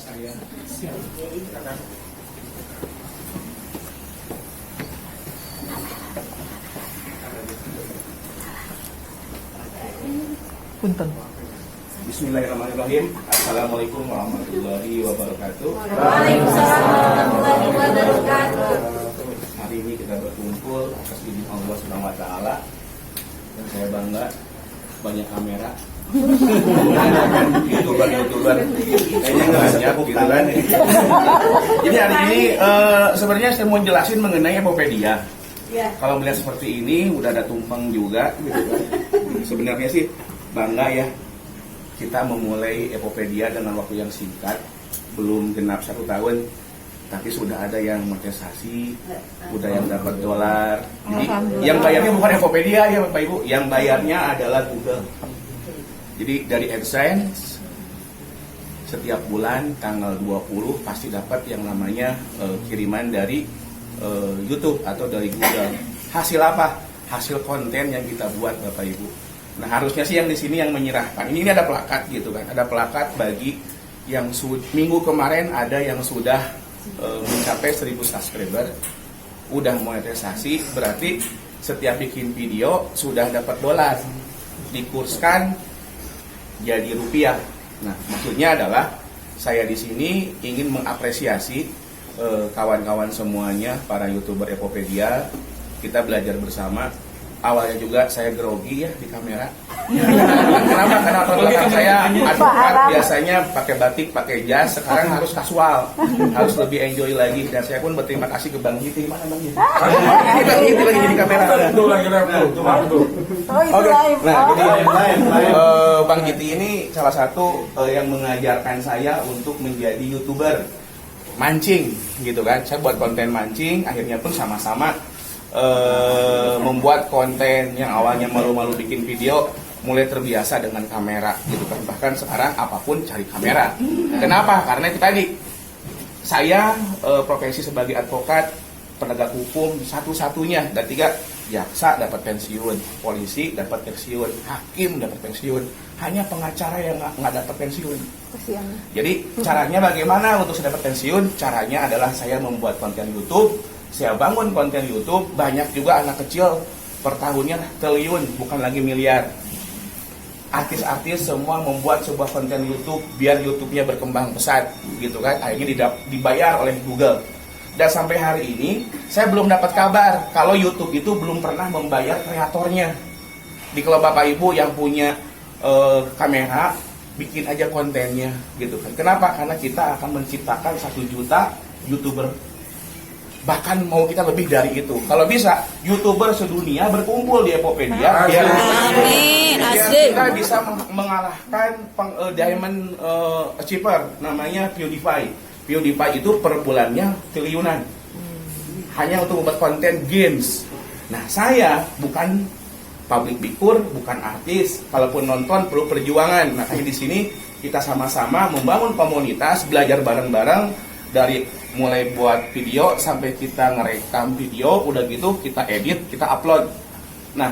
saya. Silakan. Punten. Bismillahirrahmanirrahim. Assalamualaikum warahmatullahi wabarakatuh. Waalaikumsalam warahmatullahi wabarakatuh. Hari ini kita berkumpul atas izin Allah Subhanahu wa taala. Dan saya bangga banyak kamera. YouTuber kayaknya banyak gitu kan. Jadi hari ini sebenarnya saya mau jelasin mengenai Epopedia. Kalau melihat seperti ini udah ada tumpeng juga gitu kan. Sebenarnya sih bangga ya, kita memulai Epopedia dengan waktu yang singkat, belum genap 1 tahun, tapi sudah ada yang monetisasi, udah yang dapat dolar. Jadi yang bayarnya bukan Epopedia ya Bapak Ibu, yang bayarnya adalah Google. Jadi dari AdSense setiap bulan tanggal 20 pasti dapat yang namanya kiriman dari YouTube atau dari Google. Hasil apa? Hasil konten yang kita buat Bapak Ibu. Nah harusnya sih yang di sini yang menyerahkan. Ini ada plakat gitu kan. Ada plakat bagi yang minggu kemarin ada yang sudah mencapai 1000 subscriber, udah monetisasi, berarti setiap bikin video sudah dapat dolar, dikurskan jadi rupiah. Nah maksudnya adalah saya di sini ingin mengapresiasi kawan-kawan semuanya, para YouTuber Epopedia. Kita belajar bersama. Awalnya juga saya grogi ya di kamera. Kenapa? Karena latar belakang saya advokat, biasanya pakai batik, pakai jas. Sekarang harus kasual, harus lebih enjoy lagi. Dan saya pun berterima kasih ke Bang Giti. Mana Bang Giti? Bang Giti lagi di kamera. Itu lagi tuh. Oke. Nah, jadi Bang Giti ini salah satu yang mengajarkan saya untuk menjadi YouTuber mancing, gitu kan. Saya buat konten mancing, akhirnya pun sama-sama membuat konten yang awalnya malu-malu bikin video, mulai terbiasa dengan kamera gitu kan. Bahkan sekarang apapun cari kamera. Kenapa? Karena itu tadi, saya profesi sebagai advokat, penegak hukum satu-satunya, dan 3 jaksa dapat pensiun, polisi dapat pensiun, hakim dapat pensiun, hanya pengacara yang nggak dapat pensiun. Jadi caranya bagaimana untuk saya dapat pensiun? Caranya adalah saya membuat konten YouTube. Saya bangun konten YouTube, banyak juga anak kecil per tahunnya triliun, bukan lagi miliar. Artis-artis semua membuat sebuah konten YouTube biar YouTube-nya berkembang pesat, gitu kan. Akhirnya dibayar oleh Google. Dan sampai hari ini saya belum dapat kabar kalau YouTube itu belum pernah membayar kreatornya. Di kalau Bapak Ibu yang punya kamera, bikin aja kontennya, gitu kan. Kenapa? Karena kita akan menciptakan 1 juta YouTuber. Bahkan mau kita lebih dari itu. Kalau bisa, YouTuber sedunia berkumpul di Epopedia. Biar kita bisa mengalahkan Diamond Achiever, namanya PewDiePie. PewDiePie itu per bulannya triliunan. Hanya untuk membuat konten games. Nah, saya bukan public figure, bukan artis. Kalaupun nonton perlu perjuangan. Makanya di sini kita sama-sama membangun komunitas, belajar bareng-bareng. Dari mulai buat video sampai kita ngerekam video, udah gitu kita edit, kita upload. Nah,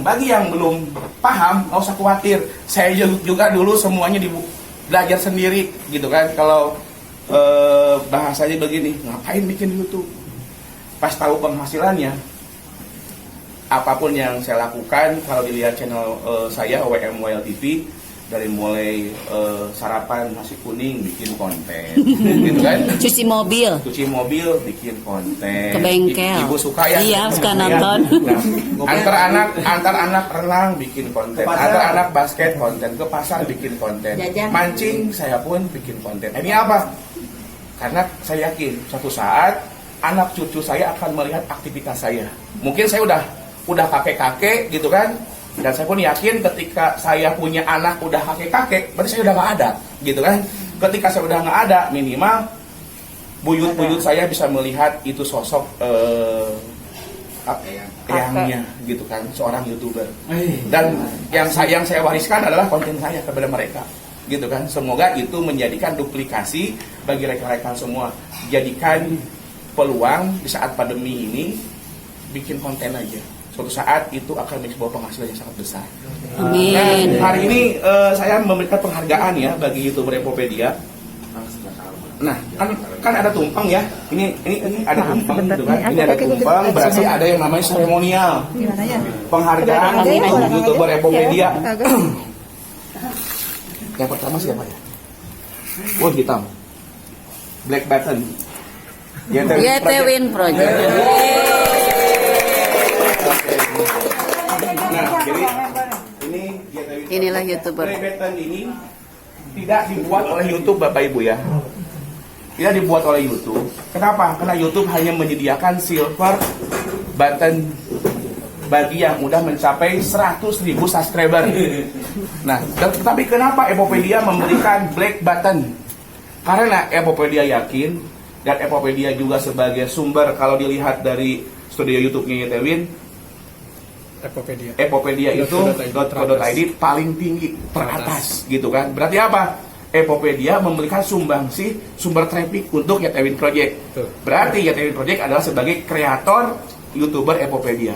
bagi yang belum paham, nggak usah khawatir. Saya juga dulu semuanya belajar sendiri, gitu kan. Kalau bahasanya begini, ngapain bikin YouTube? Pas tahu penghasilannya, apapun yang saya lakukan, kalau dilihat channel saya WMWL TV, dari mulai sarapan nasi kuning bikin konten, gitu kan? Cuci mobil bikin konten. Ke bengkel. Ibu suka ya? Iya, suka nonton. Nah, antar anak renang bikin konten, antar anak basket konten, ke pasar bikin konten, mancing saya pun bikin konten. Ini apa? Karena saya yakin suatu saat anak cucu saya akan melihat aktivitas saya. Mungkin saya udah kakek-kakek, gitu kan? Dan saya pun yakin ketika saya punya anak udah kakek-kakek, berarti saya udah nggak ada, gitu kan? Ketika saya udah nggak ada, minimal buyut-buyut saya bisa melihat itu sosok eyangnya, gitu kan, seorang YouTuber. Dan yang saya wariskan adalah konten saya kepada mereka, gitu kan. Semoga itu menjadikan duplikasi bagi rekan-rekan semua. Jadikan peluang di saat pandemi ini, bikin konten aja. Suatu saat itu akan menjadi sebuah penghasilan yang sangat besar. Amin. Nah, hari ini saya memberikan penghargaan ya bagi YouTuber Epopedia. Nah, kan ada tumpeng ya. Ini ada tumpeng gitu kan. Ini ada tumpeng, berarti ada yang namanya seremonial. Penghargaan untuk YouTuber Epopedia. Yang pertama siapa ya? Oh, hitam. Black Button. YTWin Project. Nah, jadi ini Inilah YouTuber. Black Button ini tidak dibuat oleh YouTube, Bapak Ibu ya. Tidak dibuat oleh YouTube. Kenapa? Karena YouTube hanya menyediakan silver button bagi yang udah mencapai 100.000 subscriber. Nah, tetapi kenapa Epopedia memberikan black button? Karena Epopedia yakin, dan Epopedia juga sebagai sumber, kalau dilihat dari studio YouTube-nya YTWin, Epopedia itu .co.id paling tinggi teratas gitu kan. Berarti apa? Epopedia memberikan sumbangsi sumber traffic untuk YTWin Project. Berarti YTWin Project adalah sebagai kreator YouTuber Epopedia.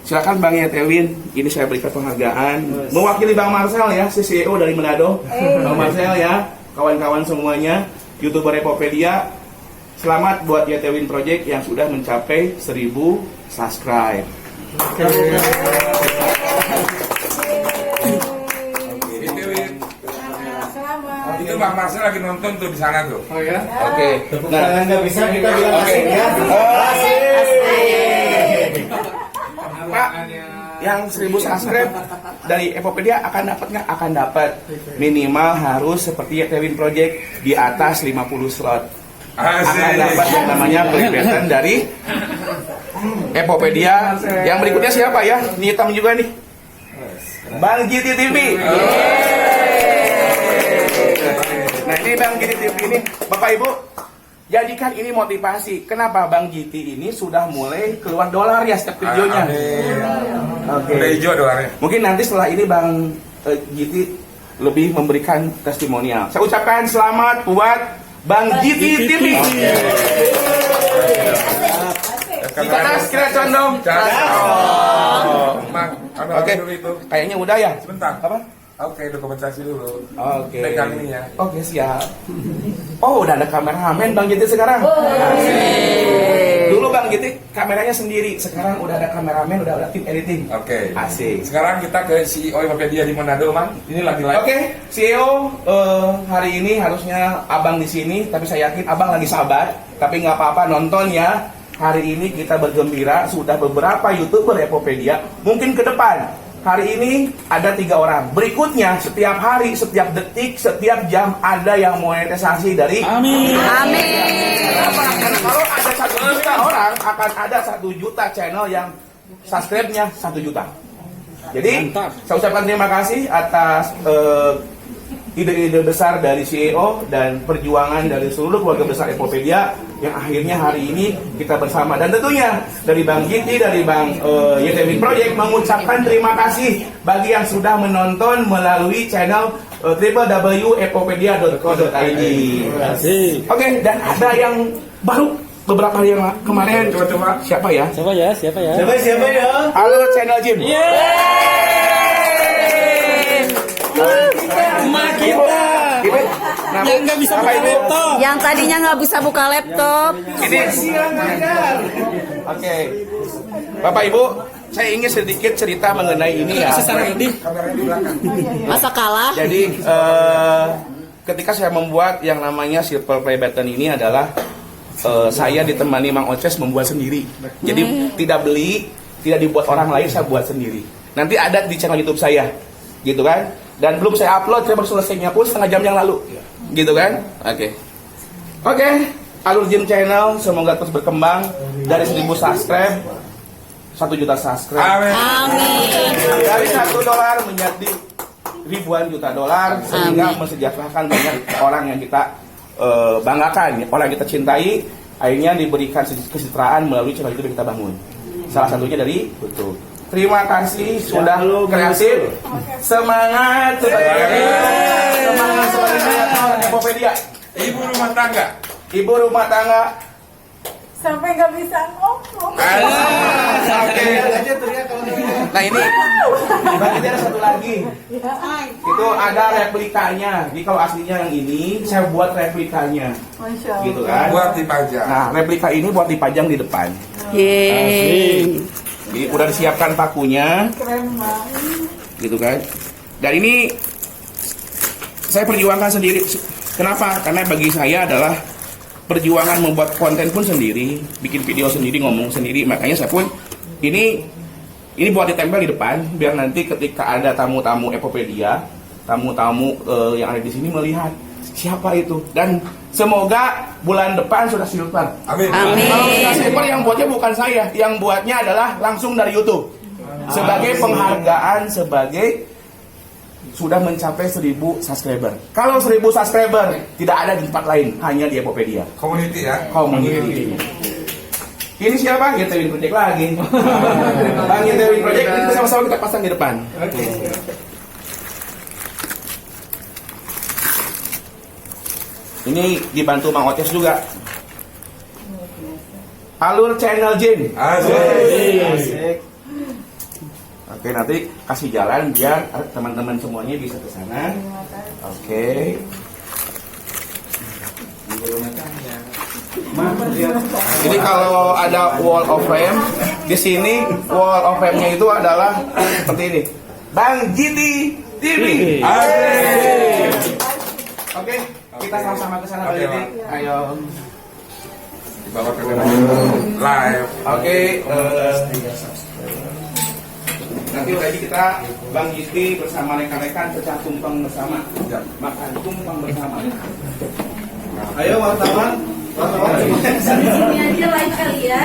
Silakan Bang YTWin, ini saya berikan penghargaan mewakili Bang Marcel ya, si CEO dari Manado. Bang Marcel ya, kawan-kawan semuanya YouTuber Epopedia. Selamat buat YTWin Project yang sudah mencapai 1000 subscribe. Itu Bang Marcel lagi nonton tuh di sana tuh. Oh ya? Oke. Nah, nggak bisa kita bilang asik ya. Pak, yang 1000 subscribe dari Epopedia akan dapat nggak? Akan dapat. Minimal harus seperti YTWin Project di atas 50 slot. Akan dapat yang namanya black button dari Epopedia. Yang berikutnya siapa ya? Ini hitam juga nih. Bang GT TV. Nah, ini Bang GT TV ini, Bapak Ibu, jadikan ini motivasi. Kenapa Bang GT ini sudah mulai keluar dolar ya setiap videonya? Oke. Udah hijau dolarnya. Mungkin nanti setelah ini Bang GT lebih memberikan testimonial. Saya ucapkan selamat buat Bang GT TV. Kita tas kira condong. Oke. Kayaknya udah ya. Sebentar. Apa? Oke, dokumentasi dulu. Oke. Pegang ini ya. Oke, siap. Oh, udah ada kameramen Bang GT sekarang. Dulu Bang GT kameranya sendiri, sekarang udah ada kameramen, udah ada tim editing. Oke. Asik. Sekarang kita ke CEO Epopedia di Manado, Man. Ini lagi live. Oke, CEO hari ini harusnya Abang di sini, tapi saya yakin Abang lagi sabar. Tapi nggak apa-apa, nonton ya. Hari ini kita bergembira, sudah beberapa YouTuber Epopedia. Mungkin ke depan, hari ini ada 3 orang. Berikutnya, setiap hari, setiap detik, setiap jam ada yang monetisasi dari Amin. Kenapa? Karena kalau ada 1 juta orang, akan ada 1 juta channel yang subscribe-nya 1 juta. Jadi, saya ucapkan terima kasih atas ide-ide besar dari CEO dan perjuangan dari seluruh keluarga besar Epopedia yang akhirnya hari ini kita bersama. Dan tentunya dari Bang Giti, dari Bang YTWin Project mengucapkan terima kasih bagi yang sudah menonton melalui channel www.epopedia.co.id. Oke, dan ada yang baru beberapa hari yang kemarin. Coba siapa ya? Siapa ya? Halo channel Jim. Ibu, Yang nggak bisa buka laptop. Yang tadinya nggak bisa buka laptop. Ini Oke, Bapak Ibu, saya ingin sedikit cerita mengenai ini ya. Kameranya di belakang. Masa kalah? Jadi ketika saya membuat yang namanya Silver Play Button ini adalah saya ditemani Mang Oces membuat sendiri. Jadi tidak beli, tidak dibuat orang lain, saya buat sendiri. Nanti ada di channel YouTube saya, gitu kan? Dan belum saya upload, saya baru selesainya pun setengah jam yang lalu, gitu kan? Oke, Alur Jim Channel semoga terus berkembang dari 1000 subscribe 1 juta subscribe. Amin. Dari $1 menjadi ribuan juta dolar sehingga mensejahterakan banyak orang yang kita banggakan, orang yang kita cintai, akhirnya diberikan kesejahteraan melalui channel YouTube yang kita bangun. Salah satunya dari YouTube. Terima kasih sudah kreatif. Semangat sebagai kreator Epopedia. Ibu rumah tangga. Ibu rumah tangga sampai nggak bisa ngomong. Oke. Aja teriak kalau Nah ini, berarti ada satu lagi. Ya, Itu ada replikanya. Jadi kalau aslinya yang ini, saya buat replikanya. Masya Allah. Gitu kan. Buat dipajang. Nah, replika ini buat dipajang di depan. Yeay. Jadi udah disiapkan pakunya, Keren banget. gitu kan. Dan ini saya perjuangkan sendiri. Kenapa? Karena bagi saya adalah perjuangan membuat konten pun sendiri, bikin video sendiri, ngomong sendiri. Makanya saya pun ini buat ditempel di depan, biar nanti ketika ada tamu-tamu Epopedia, tamu-tamu yang ada di sini melihat siapa itu. Dan semoga bulan depan sudah silver. Amin. Amin. Kalau sudah silver, yang buatnya bukan saya, yang buatnya adalah langsung dari YouTube. Sebagai penghargaan, sebagai sudah mencapai 1000 subscriber. Kalau 1000 subscriber tidak ada di tempat lain, hanya di Epopedia. Community ya. Community. Ini siapa? YT Win Project lagi. Bang YT Win Project, ini sama-sama kita pasang di depan. Ini dibantu Mang Oces juga. Alur channel Jin. Asik. Oke, nanti kasih jalan biar teman-teman semuanya bisa ke sana. Oke. Jadi kalau ada wall of fame, di sini wall of fame-nya itu adalah seperti ini. Bang Jiti TV. Asik. Oke, kita sama-sama ke sana Oke, Bang Jiti. Bang. Ayo. Dibawa ke live. Oke, nanti lagi kita Bang Jiti bersama rekan-rekan pecah tumpeng bersama. Makan tumpeng bersama. Ayo wartawan. Ini aja live kali ya.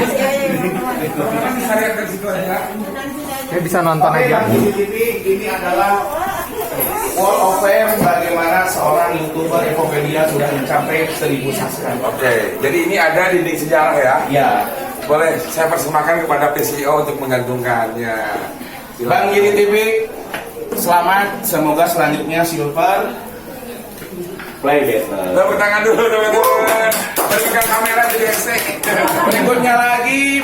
Bisa lihat dari situ aja. bisa nonton Oke, aja. Bang Jiti TV ini adalah Wall of Fame bagaimana seorang YouTuber Epopedia sudah mencapai 1000 subscriber. Oke, jadi ini ada dinding sejarah ya. Ya, Boleh saya persembahkan kepada PCO untuk menggantungkannya. Bang Jiti TV, selamat. Semoga selanjutnya silver. Play better. Tepuk tangan dulu teman-teman. Berikan kamera di gesek. Berikutnya lagi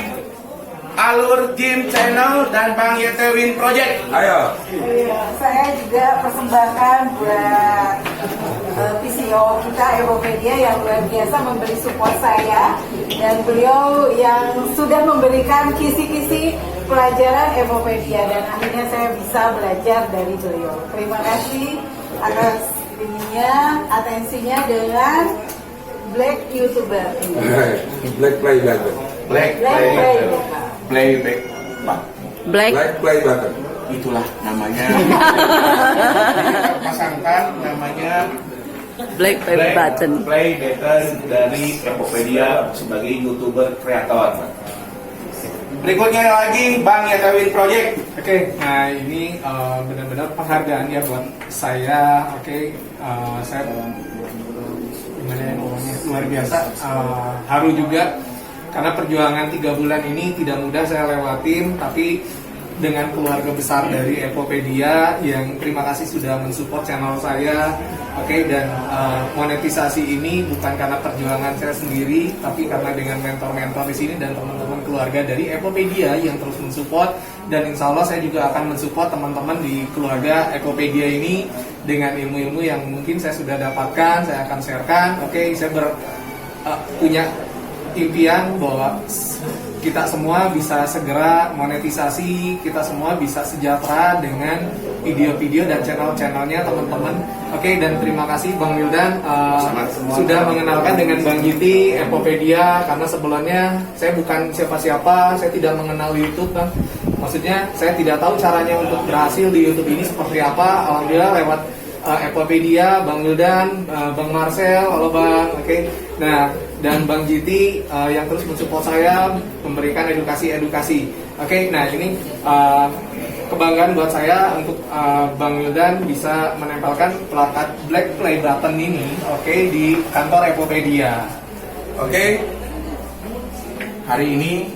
Alur Jim Channel dan Bang YT Win Project. Ayo. Iya, saya juga persembahkan buat PCO kita Epopedia yang luar biasa memberi support saya, dan beliau yang sudah memberikan kisi-kisi pelajaran Epopedia, dan akhirnya saya bisa belajar dari beliau. Terima kasih atas ininya, atensinya dengan Black YouTuber ini. Black play button. Black Playback. Pak, Black. Black play button. itulah namanya. Kita pasangkan namanya Black Play Button. Play Button dari Epopedia sebagai YouTuber kreator. Berikutnya lagi Bang YT Win Project. Oke, nah ini benar-benar penghargaan ya buat saya. Oke, saya gimana ya ngomongnya, luar biasa. Haru juga karena perjuangan 3 bulan ini tidak mudah saya lewatin, tapi dengan keluarga besar dari Epopedia yang terima kasih sudah mensupport channel saya. Oke, dan monetisasi ini bukan karena perjuangan saya sendiri, tapi karena dengan mentor-mentor di sini dan teman-teman keluarga dari Epopedia yang terus mensupport, dan insya Allah saya juga akan mensupport teman-teman di keluarga Epopedia ini dengan ilmu-ilmu yang mungkin saya sudah dapatkan, saya akan sharekan. Oke, saya punya impian bahwa kita semua bisa segera monetisasi, kita semua bisa sejahtera dengan video-video dan channel-channelnya teman-teman. Oke, dan terima kasih Bang Wildan sudah mengenalkan dengan Bang Jiti Epopedia, karena sebelumnya saya bukan siapa-siapa, saya tidak mengenal YouTube Bang. Maksudnya saya tidak tahu caranya untuk berhasil di YouTube ini seperti apa. Alhamdulillah lewat Epopedia, Bang Wildan, Bang Marcel, halo Bang. Oke. Nah, dan Bang Jiti yang terus mensupport saya, memberikan edukasi-edukasi. Oke, nah ini kebanggaan buat saya untuk Bang Wildan bisa menempelkan plakat Black Play Button ini, oke, di kantor Epopedia. Oke. Hari ini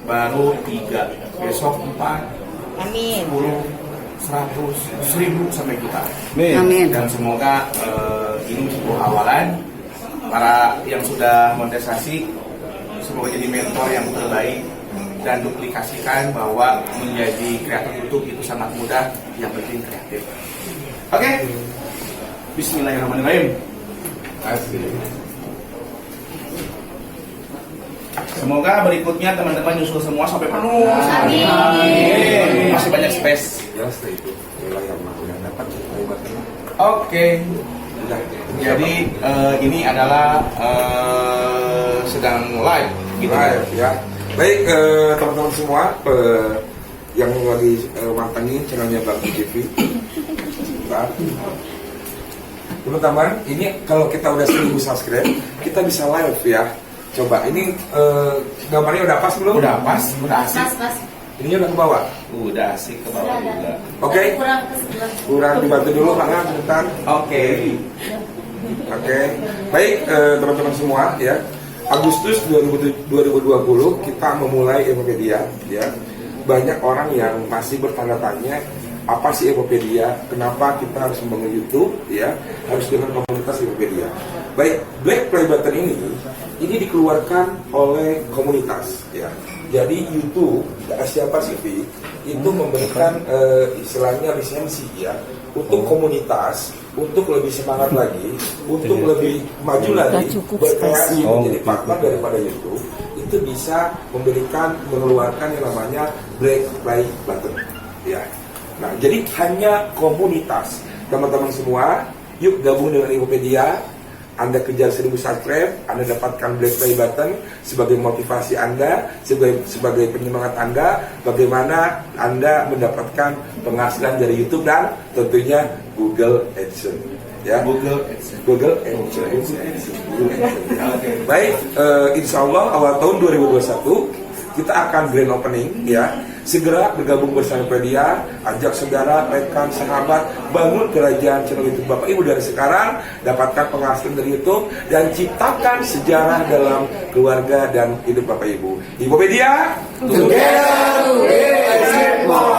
baru 3, besok 4, Amin. 10, 100, 1000 sampai juta. Amin. Dan semoga ini sebuah awalan. Para yang sudah monetisasi semoga jadi mentor yang terbaik dan duplikasikan bahwa menjadi kreator YouTube itu sangat mudah, yang penting kreatif. Oke, Bismillahirrahmanirrahim. Semoga berikutnya teman-teman nyusul semua sampai penuh. Amin. Masih banyak space. Oke. Jadi ini adalah sedang live gitu Live, ya. Baik, teman-teman semua yang lagi mantengin channelnya Bang TV. Bentar. Teman-teman, ini kalau kita udah 1000 subscribe, kita bisa live ya. Coba, ini gambarnya udah pas belum? Udah pas, udah asik. Ininya udah ke bawah. Udah asik ke bawah juga. Oke. Kurang dibantu dulu, Bang, bentar. Oke. Oke. Baik, teman-teman semua ya. Agustus 2020 kita memulai Evopedia ya. Banyak orang yang masih bertanya tanya apa sih Evopedia, kenapa kita harus membangun YouTube ya, harus dengan komunitas Evopedia. Baik, Black Play Button ini dikeluarkan oleh komunitas ya. Jadi YouTube Asia Pasifik itu memberikan istilahnya lisensi ya untuk komunitas, untuk lebih semangat lagi, untuk lebih maju lagi, berkreasi menjadi partner daripada YouTube, itu bisa mengeluarkan yang namanya Black Play Button ya. Nah, jadi hanya komunitas. Teman-teman semua, yuk gabung dengan Evopedia. Anda kejar 1000 subscribe, Anda dapatkan Black Play Button sebagai motivasi Anda, sebagai penyemangat Anda, bagaimana Anda mendapatkan penghasilan dari YouTube dan tentunya Google AdSense. Ya, Google AdSense. Baik, insya Allah awal tahun 2021 kita akan grand opening ya. Segera bergabung bersama Evopedia, ajak saudara, rekan, sahabat, bangun kerajaan channel YouTube Bapak Ibu dari sekarang, dapatkan penghasilan dari YouTube dan ciptakan sejarah dalam keluarga dan hidup Bapak Ibu. Evopedia, together we achieve more.